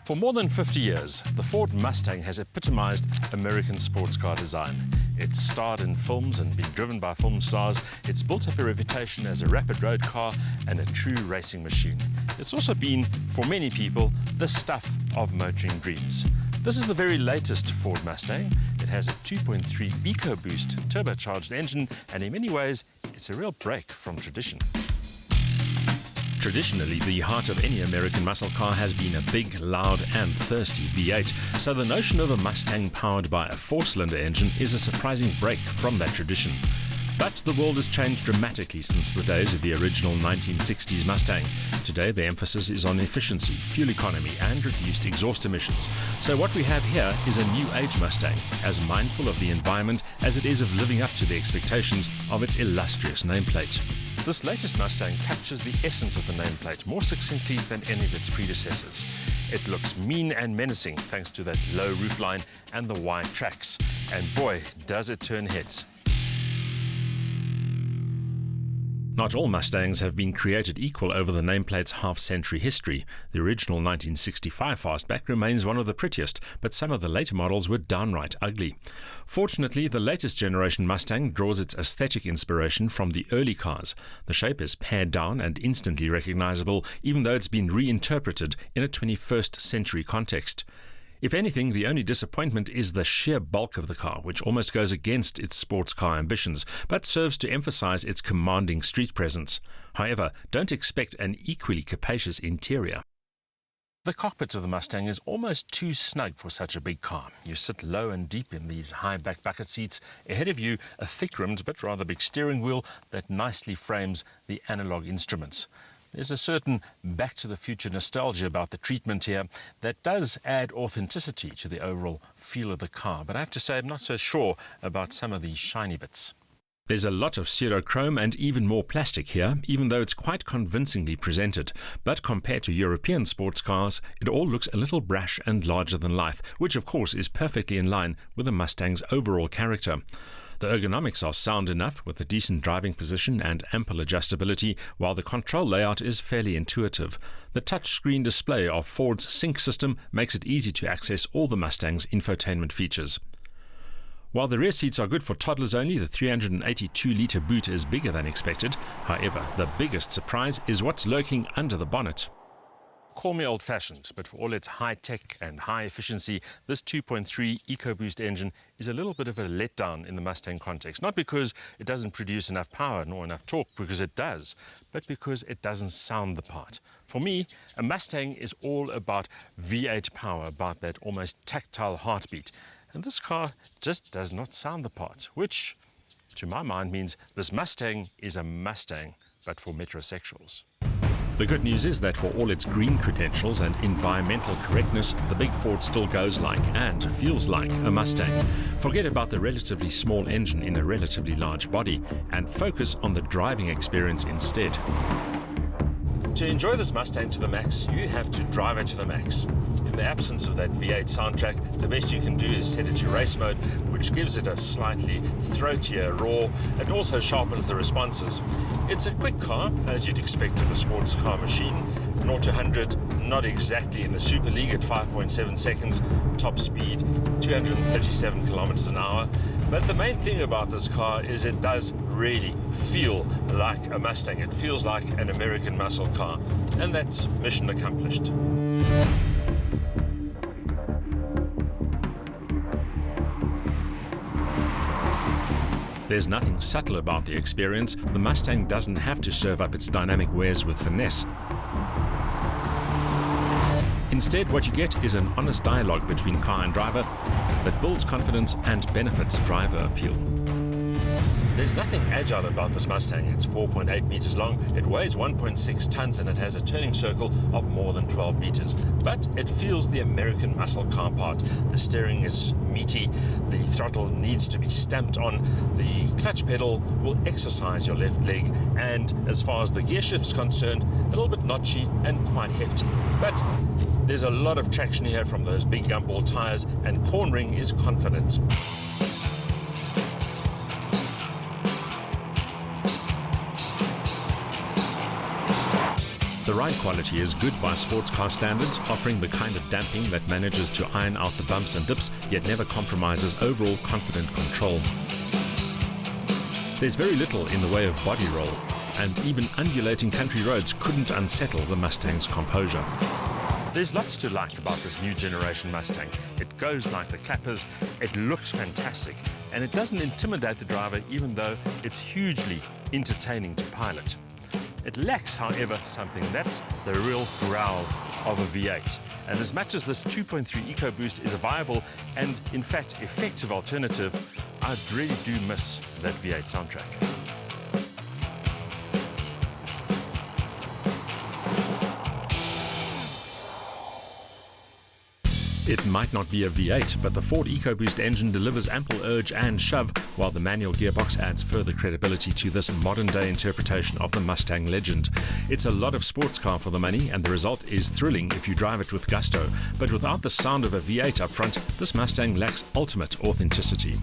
For more than 50 years, the Ford Mustang has epitomized American sports car design. It's starred in films and been driven by film stars. It's built up a reputation as a rapid road car and a true racing machine. It's also been, for many people, the stuff of motoring dreams. This is the very latest Ford Mustang. It has a 2.3 Ecoboost turbocharged engine, and in many ways, it's a real break from tradition. Traditionally, the heart of any American muscle car has been a big, loud and thirsty V8, so the notion of a Mustang powered by a four-cylinder engine is a surprising break from that tradition. But the world has changed dramatically since the days of the original 1960s Mustang. Today, the emphasis is on efficiency, fuel economy and reduced exhaust emissions. So what we have here is a new age Mustang, as mindful of the environment as it is of living up to the expectations of its illustrious nameplate. This latest Mustang captures the essence of the nameplate more succinctly than any of its predecessors. It looks mean and menacing thanks to that low roofline and the wide tracks. And boy, does it turn heads. Not all Mustangs have been created equal over the nameplate's half-century history. The original 1965 Fastback remains one of the prettiest, but some of the later models were downright ugly. Fortunately, the latest generation Mustang draws its aesthetic inspiration from the early cars. The shape is pared down and instantly recognizable, even though it's been reinterpreted in a 21st century context. If anything, the only disappointment is the sheer bulk of the car, which almost goes against its sports car ambitions, but serves to emphasize its commanding street presence. However, don't expect an equally capacious interior. The cockpit of the Mustang is almost too snug for such a big car. You sit low and deep in these high back bucket seats. Ahead of you, a thick-rimmed but rather big steering wheel that nicely frames the analog instruments. There's a certain back-to-the-future nostalgia about the treatment here that does add authenticity to the overall feel of the car, but I have to say I'm not so sure about some of these shiny bits. There's a lot of pseudochrome and even more plastic here, even though it's quite convincingly presented. But compared to European sports cars, it all looks a little brash and larger than life, which of course is perfectly in line with the Mustang's overall character. The ergonomics are sound enough, with a decent driving position and ample adjustability, while the control layout is fairly intuitive. The touchscreen display of Ford's Sync system makes it easy to access all the Mustang's infotainment features. While the rear seats are good for toddlers only, the 382-litre boot is bigger than expected. However, the biggest surprise is what's lurking under the bonnet. Call me old-fashioned, but for all its high-tech and high efficiency, this 2.3 Ecoboost engine is a little bit of a letdown in the Mustang context. Not because it doesn't produce enough power nor enough torque, because it does, but because it doesn't sound the part. For me, a Mustang is all about V8 power, about that almost tactile heartbeat. And this car just does not sound the part, which, to my mind, means this Mustang is a Mustang, but for metrosexuals. The good news is that for all its green credentials and environmental correctness, the big Ford still goes like and feels like a Mustang. Forget about the relatively small engine in a relatively large body and focus on the driving experience instead. To enjoy this Mustang to the max, you have to drive it to the max. In the absence of that V8 soundtrack, the best you can do is set it to race mode, which gives it a slightly throatier roar and also sharpens the responses. It's a quick car, as you'd expect of a sports car machine. 0 to 100, not exactly in the Super League at 5.7 seconds, top speed 237 kilometers an hour. But the main thing about this car is it does really feel like a Mustang. It feels like an American muscle car, and that's mission accomplished. There's nothing subtle about the experience. The Mustang doesn't have to serve up its dynamic wares with finesse. Instead, what you get is an honest dialogue between car and driver that builds confidence and benefits driver appeal. There's nothing agile about this Mustang. It's 4.8 meters long, it weighs 1.6 tons, and it has a turning circle of more than 12 meters. But it feels the American muscle car part. The steering is meaty, the throttle needs to be stamped on, the clutch pedal will exercise your left leg, and as far as the gear shift's concerned, a little bit notchy and quite hefty. But there's a lot of traction here from those big gumball tires, and cornering is confident. The ride quality is good by sports car standards, offering the kind of damping that manages to iron out the bumps and dips, yet never compromises overall confident control. There's very little in the way of body roll, and even undulating country roads couldn't unsettle the Mustang's composure. There's lots to like about this new generation Mustang. It goes like the clappers, it looks fantastic, and it doesn't intimidate the driver even though it's hugely entertaining to pilot. It lacks, however, something that's the real growl of a V8. And as much as this 2.3 Ecoboost is a viable and, in fact, effective alternative, I really do miss that V8 soundtrack. It might not be a V8, but the Ford EcoBoost engine delivers ample urge and shove, while the manual gearbox adds further credibility to this modern-day interpretation of the Mustang legend. It's a lot of sports car for the money, and the result is thrilling if you drive it with gusto. But without the sound of a V8 up front, this Mustang lacks ultimate authenticity.